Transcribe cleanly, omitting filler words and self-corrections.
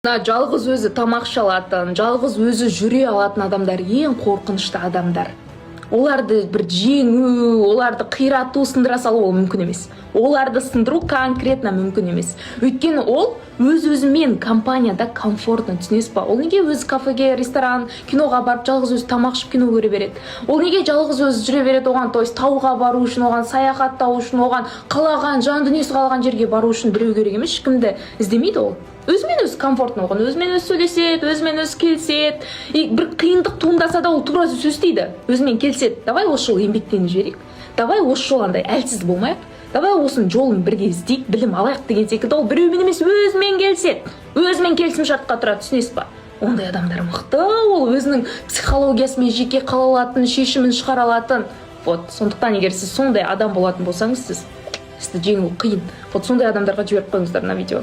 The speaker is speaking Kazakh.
Жалғыз өзі тамақ іше алатын, жалғыз өзі жүре алатын адамдар ең қорқынышты адамдар. Оларды бір жеңу, оларды қирату, сындыра салу ол мүмкін емес. Оларды сындыру конкретно мүмкін емес. Өйткені ол өз-өзімен компанияда комфортно, түсінесіз ба? Ол неге өз кафеге, ресторан, киноға барып жалғыз өзі тамақ ішіп кино көре береді? Ол неге жалғыз өзі жүре береді? Оған то есть тауға бару үшін, оған саяхаттау үшін, оған қалаған, жан дүниесі қалған жерге бару үшін біреу керек емес, ешкімді іздемейді ол. Өзімен өзі комфортно, оған өзімен өзі сөйлеседі, өзімен өзі келіседі. Бір қиындық туындаса да ол тура сөз дейді, өзімен келіседі. Давай осы жол еңбектеніп жіберейік. Давай осы жол андай әлсіз болмайық. Давай осының жолын бірге іздейік, білім алайық деген секілді ол біреумен емес өзімен келіседі. Өзімен келісім шартқа тұрады, түсінесіз ба? Ондай адамдар мықты, ол өзінің психологиясымен жеке қала алатын, шешімін шығара алатын. Вот, сондықтан егер сіз сондай адам болатын болсаңыз, сізді жеңу қиын. Вот сондай адамдарға жіберіп қойыңыздар мына видео.